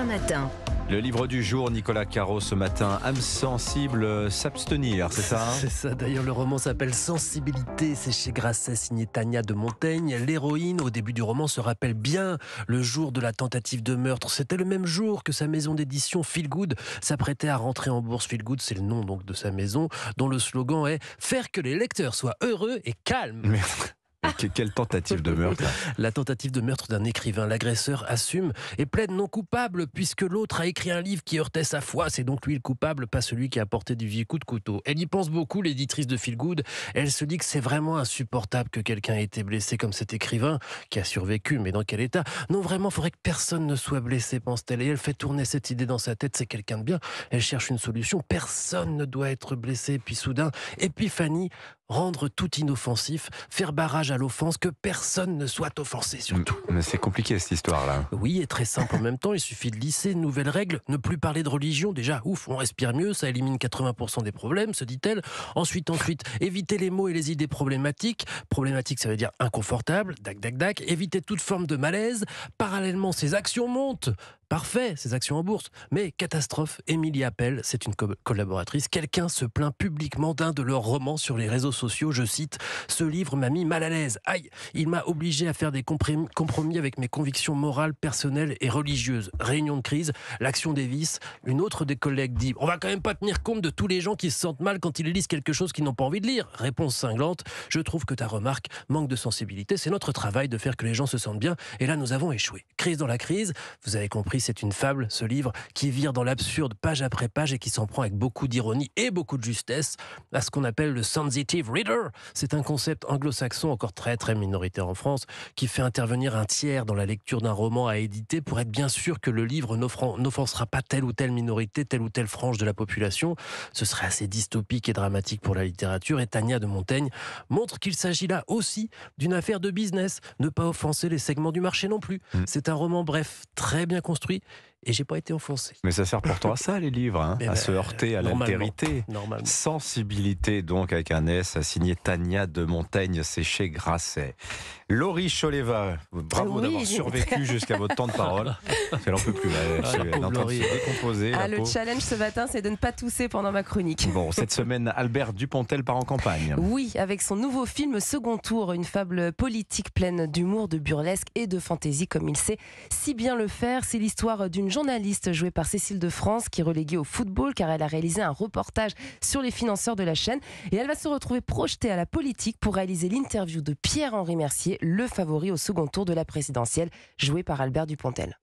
BFM Matin. Le livre du jour, Nicolas Caro, ce matin, âme sensible, s'abstenir, c'est ça C'est ça, d'ailleurs le roman s'appelle Sensibilité, c'est chez Grasset, signé Tania de Montaigne. L'héroïne, au début du roman, se rappelle bien le jour de la tentative de meurtre. C'était le même jour que sa maison d'édition Feel Good s'apprêtait à rentrer en bourse. Feel Good, c'est le nom donc de sa maison, dont le slogan est « Faire que les lecteurs soient heureux et calmes ». Quelle tentative de meurtre. La tentative de meurtre d'un écrivain. L'agresseur assume et plaide non coupable puisque l'autre a écrit un livre qui heurtait sa foi. C'est donc lui le coupable, pas celui qui a porté du vieux coup de couteau. Elle y pense beaucoup, l'éditrice de Feel Good. Elle se dit que c'est vraiment insupportable que quelqu'un ait été blessé comme cet écrivain qui a survécu, mais dans quel état? Non, vraiment, il faudrait que personne ne soit blessé, pense-t-elle. Et elle fait tourner cette idée dans sa tête, c'est quelqu'un de bien. Elle cherche une solution. Personne ne doit être blessé. Puis soudain, épiphanie, rendre tout inoffensif, faire barrage à l'offense, que personne ne soit offensé surtout. Mais c'est compliqué cette histoire-là. Oui, et très simple en même temps, il suffit de lisser une nouvelle règle, ne plus parler de religion, déjà, ouf, on respire mieux, ça élimine 80% des problèmes, se dit-elle. Ensuite, éviter les mots et les idées problématiques. Problématique, ça veut dire inconfortable, dac, éviter toute forme de malaise. Parallèlement, ses actions montent. Parfait, ces actions en bourse. Mais catastrophe, Émilie Appel, c'est une collaboratrice. Quelqu'un se plaint publiquement d'un de leurs romans sur les réseaux sociaux. Je cite, « Ce livre m'a mis mal à l'aise. Aïe, il m'a obligé à faire des compromis avec mes convictions morales, personnelles et religieuses. » Réunion de crise, l'action des vices. Une autre des collègues dit, « On va quand même pas tenir compte de tous les gens qui se sentent mal quand ils lisent quelque chose qu'ils n'ont pas envie de lire. » Réponse cinglante, « Je trouve que ta remarque manque de sensibilité. C'est notre travail de faire que les gens se sentent bien. Et là, nous avons échoué. » Crise dans la crise, vous avez compris, c'est une fable, ce livre, qui vire dans l'absurde page après page et qui s'en prend avec beaucoup d'ironie et beaucoup de justesse à ce qu'on appelle le sensitive reader. C'est un concept anglo-saxon, encore très minoritaire en France, qui fait intervenir un tiers dans la lecture d'un roman à éditer pour être bien sûr que le livre n'offensera pas telle ou telle minorité, telle ou telle frange de la population. Ce serait assez dystopique et dramatique pour la littérature, et Tania de Montaigne montre qu'il s'agit là aussi d'une affaire de business, ne pas offenser les segments du marché non plus. C'est un roman bref, très bien construit, et j'ai pas été enfoncé. Mais ça sert pourtant à ça, les livres, hein, à se heurter à l'altérité. Normalement. Sensibilité, donc, avec un S, signé Tania de Montaigne, c'est chez Grasset. Laurie Choleva, bravo d'avoir survécu jusqu'à votre temps de parole. Elle n'en peut plus, elle est en train de se décomposer. Le challenge ce matin, c'est de ne pas tousser pendant ma chronique. Bon, cette semaine, Albert Dupontel part en campagne. Oui, avec son nouveau film Second Tour, une fable politique pleine d'humour, de burlesque et de fantaisie, comme il sait si bien le faire. C'est l'histoire d'une journaliste jouée par Cécile de France qui est reléguée au football car elle a réalisé un reportage sur les financeurs de la chaîne, et elle va se retrouver projetée à la politique pour réaliser l'interview de Pierre-Henri Mercier, le favori au second tour de la présidentielle, joué par Albert Dupontel.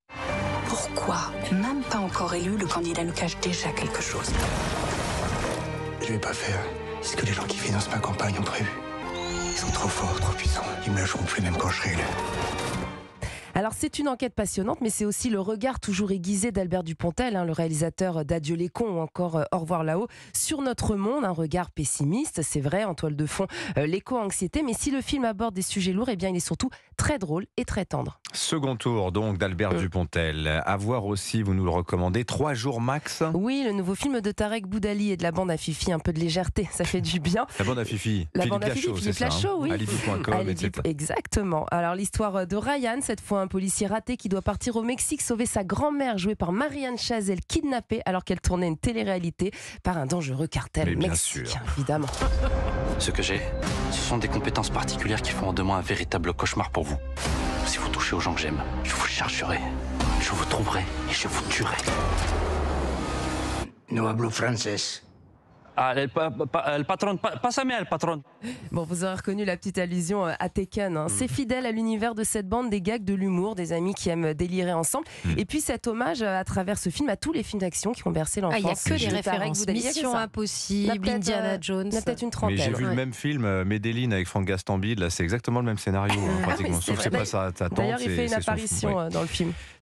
Pourquoi, même pas encore élu, le candidat nous cache déjà quelque chose? Je vais pas faire ce que les gens qui financent ma campagne ont prévu. Ils sont trop forts, trop puissants. Ils me lâcheront plus même quand je serai élu. Alors c'est une enquête passionnante, mais c'est aussi le regard toujours aiguisé d'Albert Dupontel, le réalisateur d'Adieu les cons ou encore Au revoir là-haut, sur notre monde, un regard pessimiste, c'est vrai, en toile de fond, l'éco-anxiété, mais si le film aborde des sujets lourds, eh bien il est surtout très drôle et très tendre. Second tour donc d'Albert Dupontel. À voir aussi, vous nous le recommandez, 3 jours max. Oui, le nouveau film de Tarek Boudali et de la bande à Fifi, un peu de légèreté, ça fait du bien. La bande à Fifi, la bande à Fifi, Philippe Lachaud, oui. Alibi.com, etc. Exactement. Alors l'histoire de Ryan, cette fois un policier raté qui doit partir au Mexique sauver sa grand-mère, jouée par Marianne Chazelle, kidnappée alors qu'elle tournait une télé-réalité par un dangereux cartel mexicain, évidemment. Ce que j'ai, ce sont des compétences particulières qui feront de moi un véritable cauchemar pour vous. Si vous touchez aux gens que j'aime, je vous chercherai, je vous trouverai et je vous tuerai. No hablo francés. Ah, el patron, pásame al patron. Bon, vous aurez reconnu la petite allusion à Tekken. C'est fidèle à l'univers de cette bande, des gags, de l'humour, des amis qui aiment délirer ensemble. Et puis cet hommage à travers ce film à tous les films d'action qui ont bercé l'enfance. Il n'y a que des références. Mission Impossible, Indiana Jones. Il y en a peut-être une trentaine. Mais j'ai vu le même film, Medellin, avec Franck Gastambide. Là, c'est exactement le même scénario, pratiquement. Sauf que c'est pas sa tante. D'ailleurs, il fait une apparition dans le film.